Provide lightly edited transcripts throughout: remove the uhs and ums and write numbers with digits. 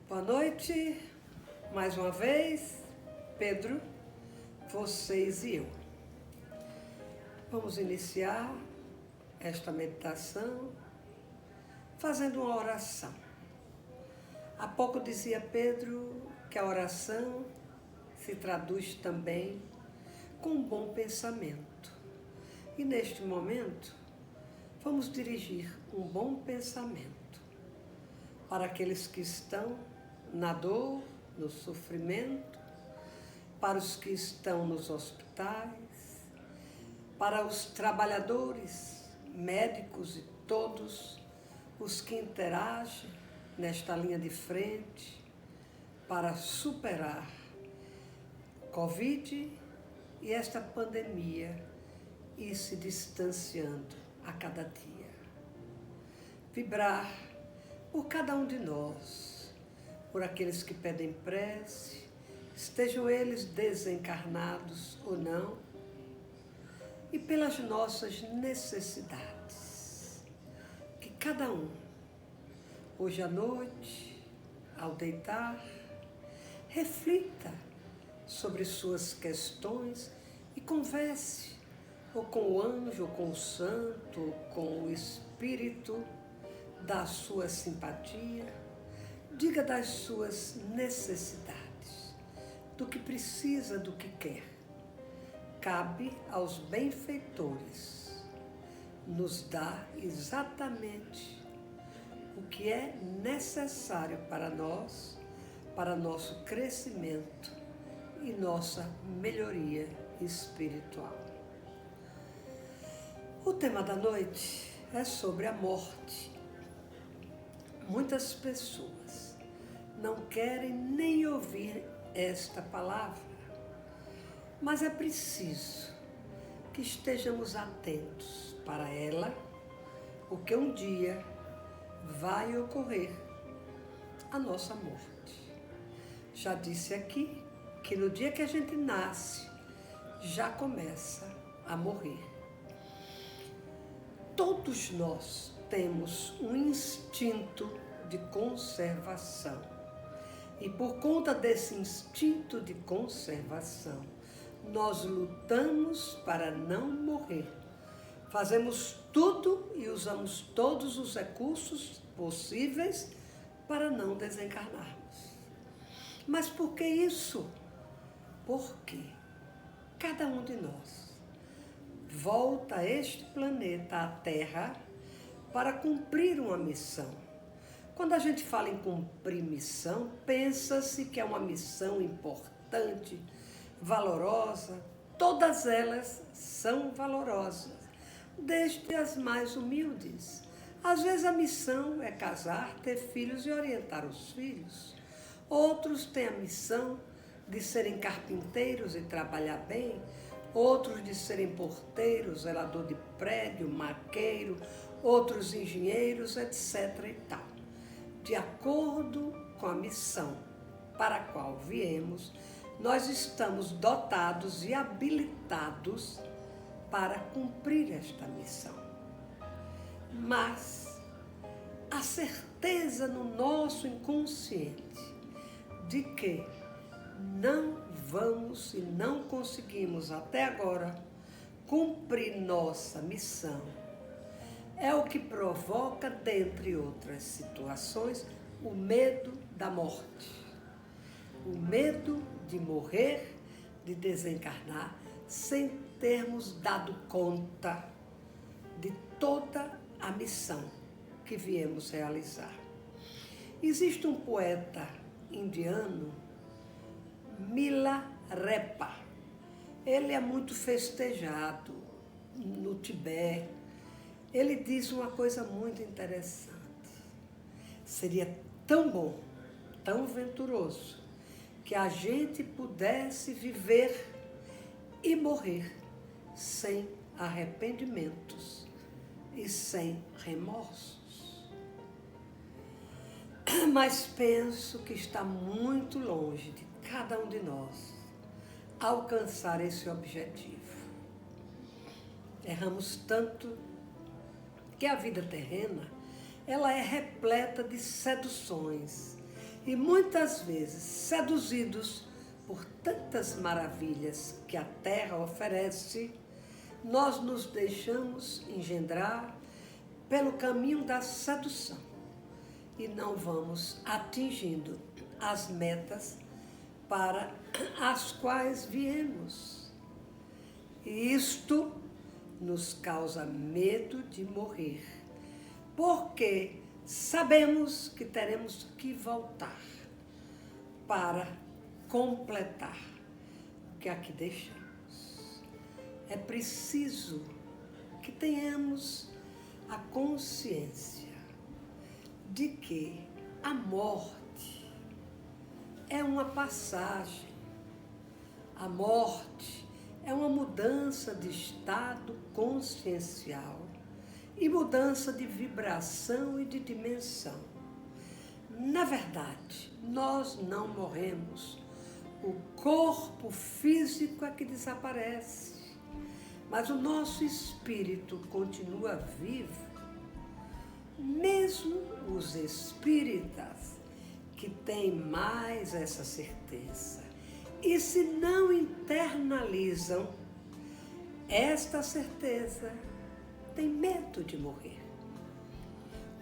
Boa noite, mais uma vez, Pedro, vocês e eu. Vamos iniciar esta meditação fazendo uma oração. Há pouco dizia Pedro que a oração se traduz também com um bom pensamento. E neste momento, vamos dirigir um bom pensamento para aqueles que estão na dor, no sofrimento, para os que estão nos hospitais, para os trabalhadores, médicos e todos os que interagem nesta linha de frente para superar Covid e esta pandemia e se distanciando a cada dia. Vibrar por cada um de nós, por aqueles que pedem prece, estejam eles desencarnados ou não, e pelas nossas necessidades. Que cada um, hoje à noite, ao deitar, reflita sobre suas questões e converse ou com o anjo, ou com o santo, ou com o espírito da sua simpatia, diga das suas necessidades, do que precisa, do que quer. Cabe aos benfeitores nos dar exatamente o que é necessário para nós, para nosso crescimento e nossa melhoria espiritual. O tema da noite é sobre a morte. Muitas pessoas não querem nem ouvir esta palavra, mas é preciso que estejamos atentos para ela, porque um dia vai ocorrer a nossa morte. Já disse aqui que no dia que a gente nasce, já começa a morrer. Todos nós temos um instinto de conservação. E por conta desse instinto de conservação, nós lutamos para não morrer. Fazemos tudo e usamos todos os recursos possíveis para não desencarnarmos. Mas por que isso? Porque cada um de nós volta a este planeta, a Terra, para cumprir uma missão. Quando a gente fala em cumprir missão, pensa-se que é uma missão importante, valorosa. Todas elas são valorosas, desde as mais humildes. Às vezes a missão é casar, ter filhos e orientar os filhos. Outros têm a missão de serem carpinteiros e trabalhar bem. Outros de serem porteiros, zelador de prédio, maqueiro, outros engenheiros, etc. e tal. De acordo com a missão para a qual viemos, nós estamos dotados e habilitados para cumprir esta missão. Mas a certeza no nosso inconsciente de que não vamos e não conseguimos até agora cumprir nossa missão é o que provoca, dentre outras situações, o medo da morte. O medo de morrer, de desencarnar, sem termos dado conta de toda a missão que viemos realizar. Existe um poeta indiano, Milarepa. Ele é muito festejado no Tibete. Ele diz uma coisa muito interessante. Seria tão bom, tão venturoso, que a gente pudesse viver e morrer sem arrependimentos e sem remorsos. Mas penso que está muito longe de cada um de nós alcançar esse objetivo. Erramos tanto que a vida terrena, ela é repleta de seduções. E muitas vezes, seduzidos por tantas maravilhas que a terra oferece, nós nos deixamos engendrar pelo caminho da sedução e não vamos atingindo as metas para as quais viemos. E isto nos causa medo de morrer, porque sabemos que teremos que voltar para completar o que aqui deixamos. É preciso que tenhamos a consciência de que a morte é uma passagem. A morte é uma mudança de estado consciencial e mudança de vibração e de dimensão. Na verdade, nós não morremos. O corpo físico é que desaparece, mas o nosso espírito continua vivo. Mesmo os espíritas que têm mais essa certeza e se não internalizam esta certeza, têm medo de morrer.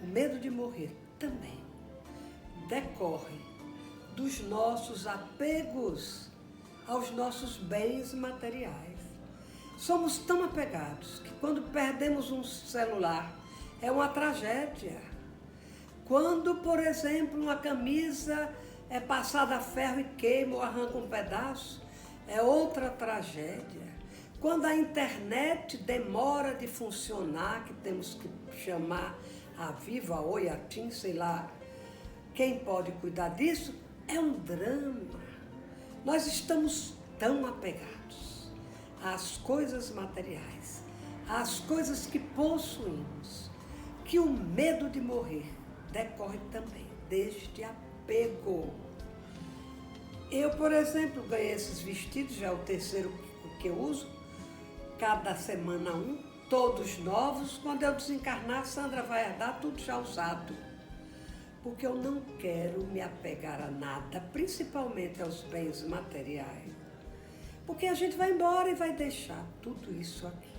O medo de morrer também decorre dos nossos apegos aos nossos bens materiais. Somos tão apegados que quando perdemos um celular é uma tragédia. Quando, por exemplo, uma camisa é passada a ferro e queima ou arranca um pedaço, é outra tragédia. Quando a internet demora de funcionar, que temos que chamar a Viva, a Oi, a TIM, sei lá, quem pode cuidar disso, é um drama. Nós estamos tão apegados às coisas materiais, às coisas que possuímos, que o medo de morrer decorre também deste apego. Eu, por exemplo, ganhei esses vestidos, já é o terceiro que eu uso, cada semana um, todos novos. Quando eu desencarnar, Sandra vai herdar tudo já usado. Porque eu não quero me apegar a nada, principalmente aos bens materiais. Porque a gente vai embora e vai deixar tudo isso aqui.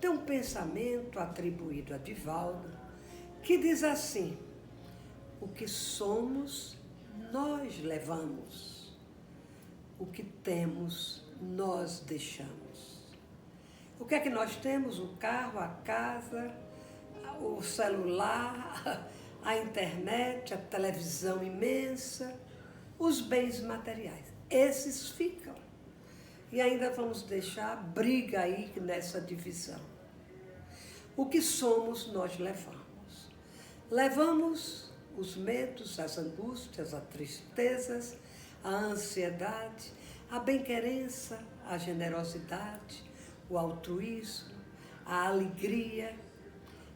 Tem um pensamento atribuído a Divaldo, que diz assim: o que somos, nós levamos. O que temos, nós deixamos. O que é que nós temos? O carro, a casa, o celular, a internet, a televisão imensa, os bens materiais. Esses ficam. E ainda vamos deixar briga aí nessa divisão. O que somos, nós levamos. Levamos os medos, as angústias, as tristezas, a ansiedade, a bem-querença, a generosidade, o altruísmo, a alegria,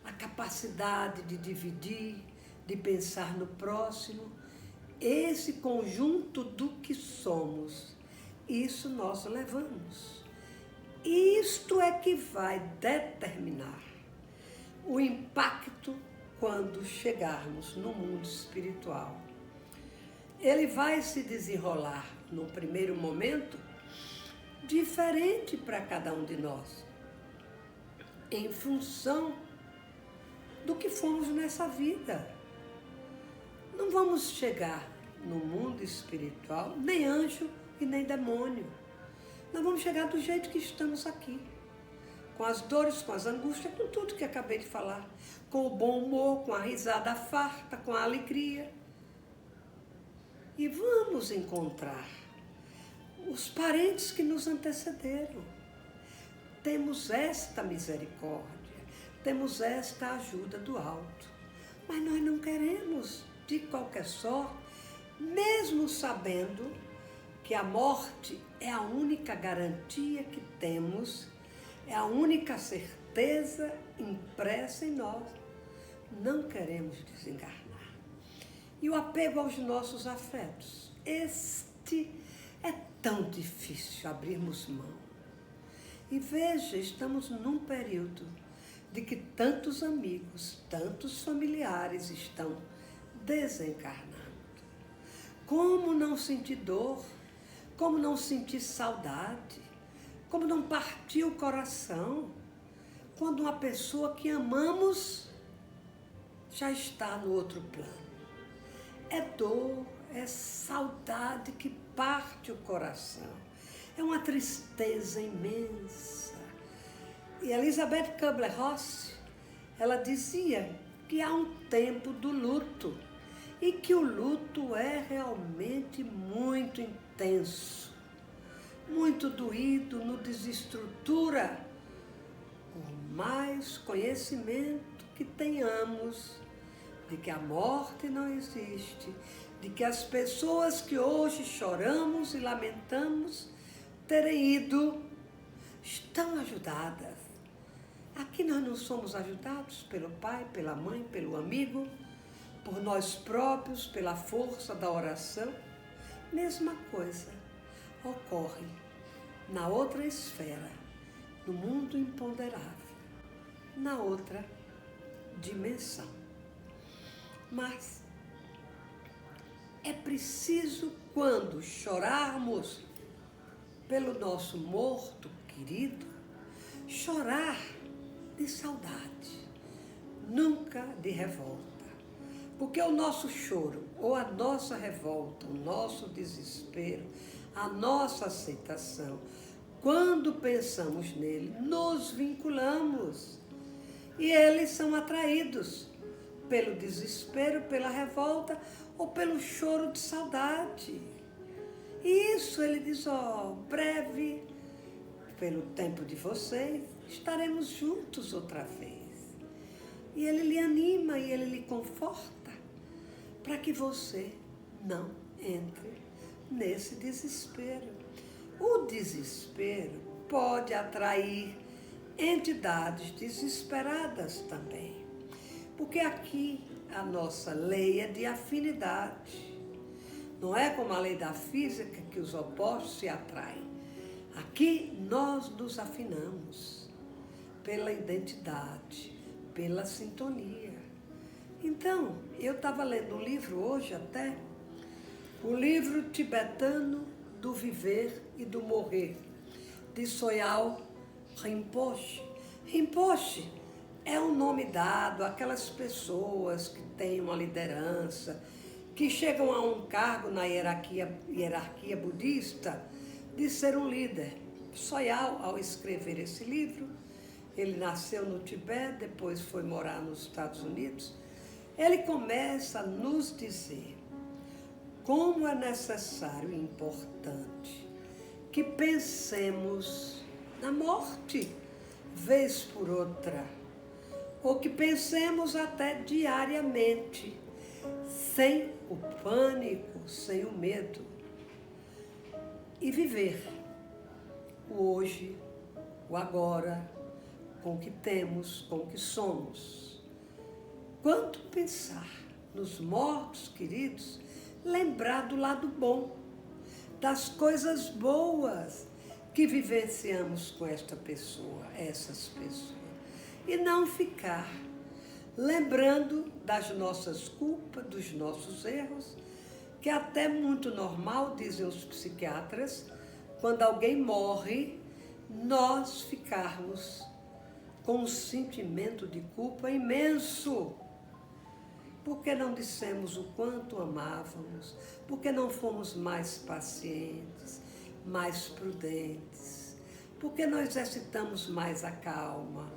a capacidade de dividir, de pensar no próximo. Esse conjunto do que somos, isso nós levamos. E isto é que vai determinar o impacto quando chegarmos no mundo espiritual. Ele vai se desenrolar, no primeiro momento, diferente para cada um de nós, em função do que fomos nessa vida. Não vamos chegar no mundo espiritual, nem anjo e nem demônio. Nós vamos chegar do jeito que estamos aqui, com as dores, com as angústias, com tudo que acabei de falar, com o bom humor, com a risada farta, com a alegria. E vamos encontrar os parentes que nos antecederam. Temos esta misericórdia, temos esta ajuda do alto, mas nós não queremos, de qualquer sorte, mesmo sabendo que a morte é a única garantia que temos, é a única certeza impressa em nós. Não queremos desencarnar. E o apego aos nossos afetos, este é tão difícil abrirmos mão. E veja, estamos num período de que tantos amigos, tantos familiares estão desencarnando. Como não sentir dor? Como não sentir saudade? Como não partir o coração quando uma pessoa que amamos já está no outro plano? É dor, é saudade que parte o coração. É uma tristeza imensa. E Elizabeth Kubler-Ross, ela dizia que há um tempo do luto e que o luto é realmente muito intenso, muito doído, nos desestrutura. Por mais conhecimento que tenhamos de que a morte não existe, de que as pessoas que hoje choramos e lamentamos terem ido, estão ajudadas. Aqui nós não somos ajudados pelo pai, pela mãe, pelo amigo, por nós próprios, pela força da oração. Mesma coisa ocorre na outra esfera, no mundo imponderável, na outra dimensão. Mas é preciso, quando chorarmos pelo nosso morto querido, chorar de saudade, nunca de revolta. Porque o nosso choro, ou a nossa revolta, o nosso desespero, a nossa aceitação, quando pensamos nele, nos vinculamos. E eles são atraídos pelo desespero, pela revolta ou pelo choro de saudade. E isso ele diz, breve, pelo tempo de vocês, estaremos juntos outra vez. E ele lhe anima e ele lhe conforta para que você não entre nesse desespero. O desespero pode atrair entidades desesperadas também, porque aqui a nossa lei é de afinidade. Não é como a lei da física que os opostos se atraem. Aqui nós nos afinamos pela identidade, pela sintonia. Então, eu estava lendo um livro hoje até, o livro tibetano do viver e do morrer, de Sogyal Rinpoche. Rinpoche é um nome dado àquelas pessoas que têm uma liderança, que chegam a um cargo na hierarquia budista de ser um líder. Sogyal, ao escrever esse livro, ele nasceu no Tibete, depois foi morar nos Estados Unidos, ele começa a nos dizer como é necessário e importante que pensemos na morte, vez por outra, ou que pensemos até diariamente, sem o pânico, sem o medo, e viver o hoje, o agora, com o que temos, com o que somos. Quando pensar nos mortos queridos, lembrar do lado bom, das coisas boas que vivenciamos com esta pessoa, essas pessoas. E não ficar lembrando das nossas culpas, dos nossos erros, que é até muito normal, dizem os psiquiatras, quando alguém morre, nós ficarmos com um sentimento de culpa imenso. Por que não dissemos o quanto amávamos? Por que não fomos mais pacientes, mais prudentes? Por que não exercitamos mais a calma?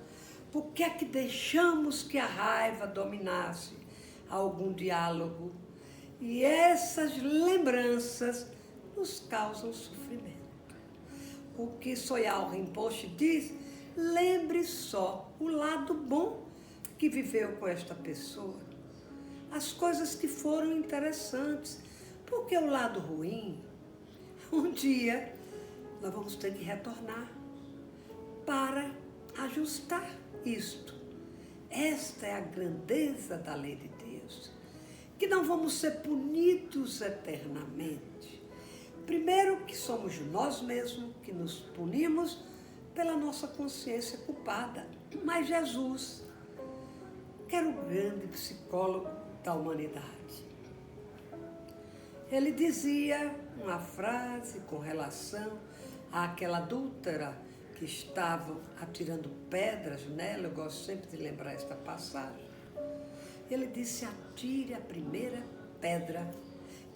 Por que é que deixamos que a raiva dominasse algum diálogo? E essas lembranças nos causam sofrimento. O que Sogyal Rinpoche diz, lembre só o lado bom que viveu com esta pessoa. As coisas que foram interessantes, porque o lado ruim, um dia nós vamos ter que retornar para ajustar isto. Esta é a grandeza da lei de Deus, que não vamos ser punidos eternamente. Primeiro que somos nós mesmos que nos punimos pela nossa consciência culpada, mas Jesus, que era o grande psicólogo da humanidade, Ele dizia uma frase com relação àquela adúltera que estava atirando pedras nela. Eu gosto sempre de lembrar esta passagem. Ele disse: atire a primeira pedra.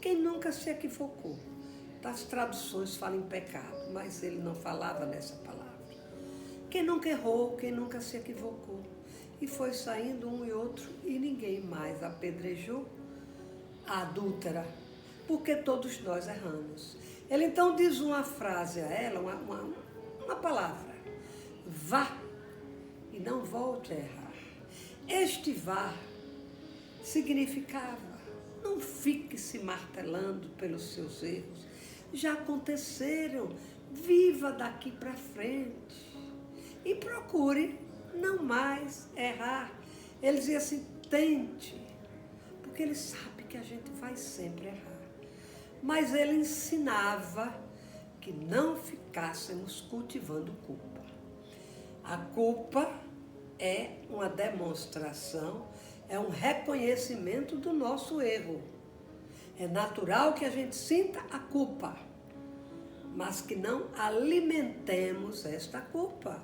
Quem nunca se equivocou? Das traduções falam em pecado, mas ele não falava nessa palavra. Quem nunca errou, quem nunca se equivocou? E foi saindo um e outro e ninguém mais apedrejou a adúltera, porque todos nós erramos. Ele então diz uma frase a ela, uma palavra: vá e não volte a errar. Este vá significava: não fique se martelando pelos seus erros, já aconteceram, viva daqui para frente e procure não mais errar. Ele dizia assim: tente, porque ele sabe que a gente vai sempre errar. Mas ele ensinava que não ficássemos cultivando culpa. A culpa é uma demonstração, é um reconhecimento do nosso erro. É natural que a gente sinta a culpa, mas que não alimentemos esta culpa.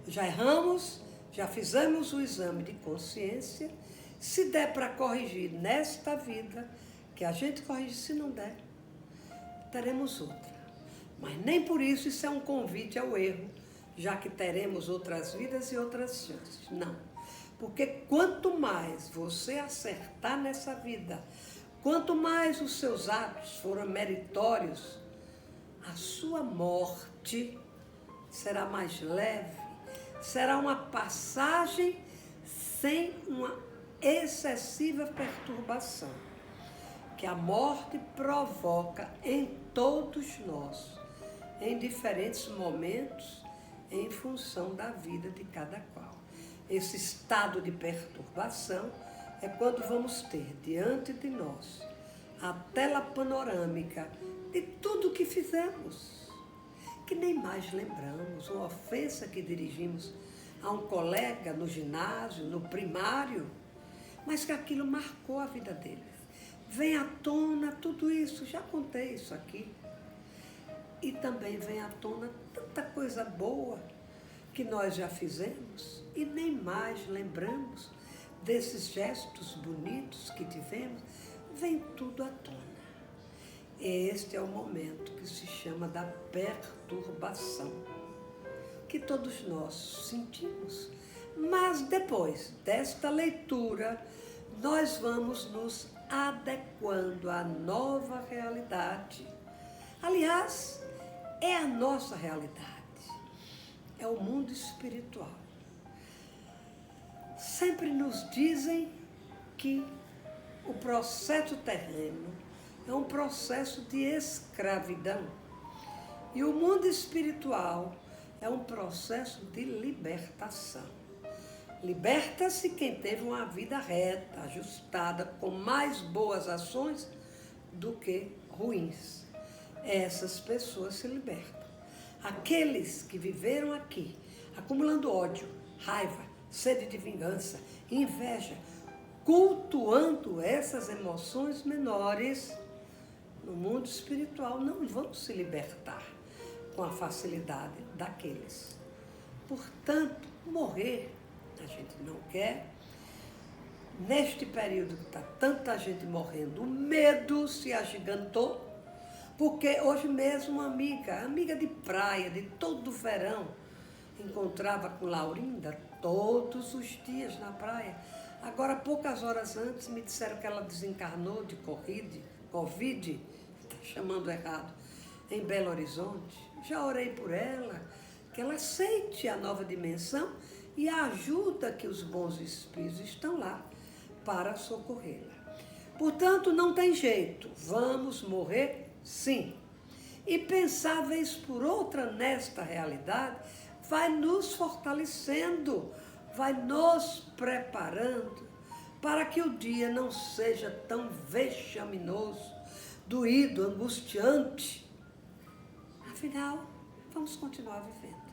Já erramos, já fizemos o exame de consciência. Se der para corrigir nesta vida, que a gente corrige. Se não der, teremos outra. Mas nem por isso é um convite ao erro, já que teremos outras vidas e outras chances. Não. Porque quanto mais você acertar nessa vida, quanto mais os seus atos foram meritórios, a sua morte será mais leve, será uma passagem sem uma excessiva perturbação, que a morte provoca em todos nós, em diferentes momentos, em função da vida de cada qual. Esse estado de perturbação é quando vamos ter diante de nós a tela panorâmica de tudo que fizemos, que nem mais lembramos, uma ofensa que dirigimos a um colega no ginásio, no primário, mas que aquilo marcou a vida deles. Vem à tona tudo isso, já contei isso aqui. E também vem à tona tanta coisa boa que nós já fizemos e nem mais lembramos desses gestos bonitos que tivemos. Vem tudo à tona. Este é o momento que se chama da perturbação, que todos nós sentimos. Mas depois desta leitura, nós vamos nos adequando à nova realidade. Aliás, é a nossa realidade. É o mundo espiritual. Sempre nos dizem que o processo terreno é um processo de escravidão. E o mundo espiritual é um processo de libertação. Liberta-se quem teve uma vida reta, ajustada, com mais boas ações do que ruins. Essas pessoas se libertam. Aqueles que viveram aqui, acumulando ódio, raiva, sede de vingança, inveja, cultuando essas emoções menores, no mundo espiritual não vão se libertar com a facilidade daqueles. Portanto, morrer a gente não quer. Neste período que está tanta gente morrendo, o medo se agigantou. Porque hoje mesmo uma amiga de praia, de todo o verão, encontrava com Laurinda todos os dias na praia. Agora, poucas horas antes, me disseram que ela desencarnou de Covid, está chamando errado, em Belo Horizonte. Já orei por ela, que ela aceite a nova dimensão e a ajuda que os bons espíritos estão lá para socorrê-la. Portanto, não tem jeito, vamos morrer sim. E pensar vez por outra nesta realidade vai nos fortalecendo, vai nos preparando para que o dia não seja tão vexaminoso, doído, angustiante. Afinal, vamos continuar vivendo.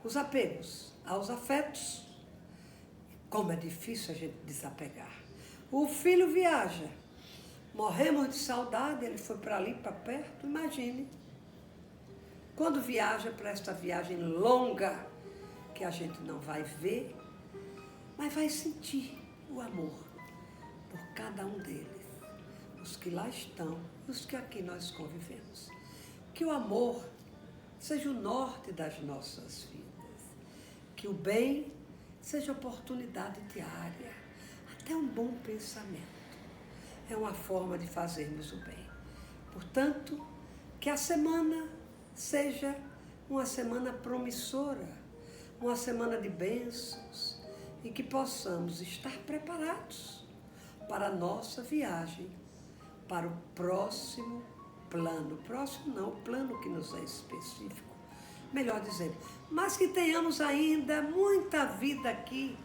Os apegos aos afetos, como é difícil a gente desapegar. O filho viaja Morremos de saudade, ele foi para ali, para perto, imagine. Quando viaja para esta viagem longa, que a gente não vai ver, mas vai sentir o amor por cada um deles, os que lá estão, os que aqui nós convivemos. Que o amor seja o norte das nossas vidas, que o bem seja oportunidade diária, até um bom pensamento. É uma forma de fazermos o bem. Portanto, que a semana seja uma semana promissora, uma semana de bênçãos e que possamos estar preparados para a nossa viagem, para o próximo plano. Próximo não, o plano que nos é específico, melhor dizendo. Mas que tenhamos ainda muita vida aqui,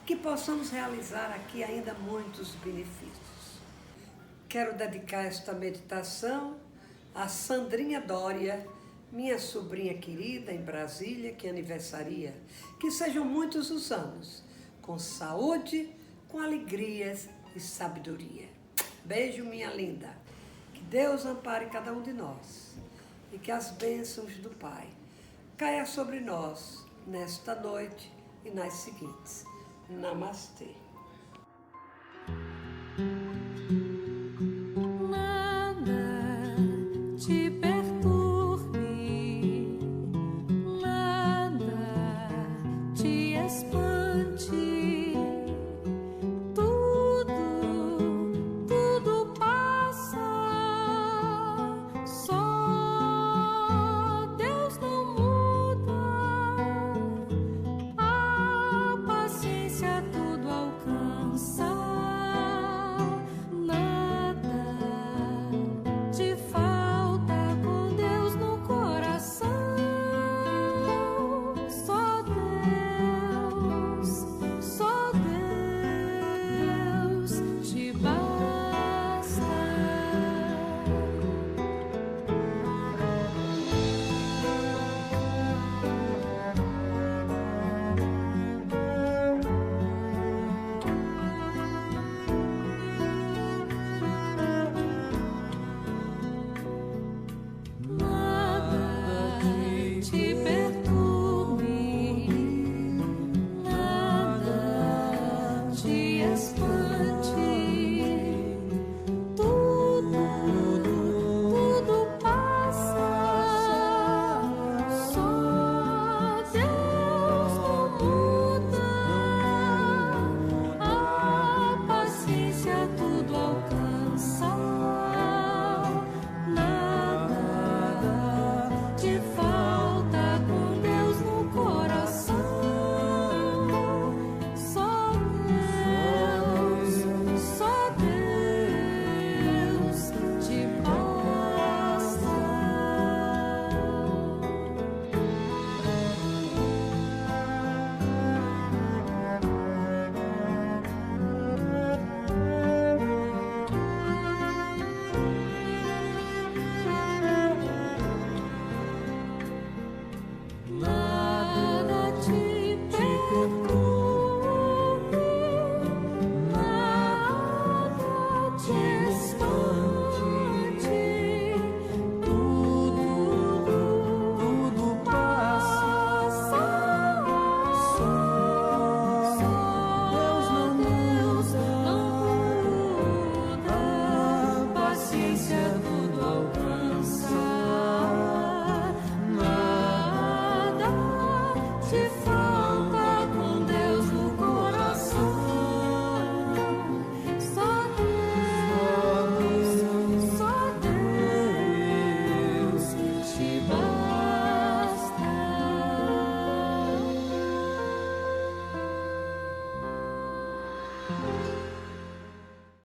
que possamos realizar aqui ainda muitos benefícios. Quero dedicar esta meditação a Sandrinha Dória, minha sobrinha querida em Brasília, que aniversaria. Que sejam muitos os anos, com saúde, com alegrias e sabedoria. Beijo, minha linda. Que Deus ampare cada um de nós e que as bênçãos do Pai caia sobre nós nesta noite e nas seguintes. Namastê.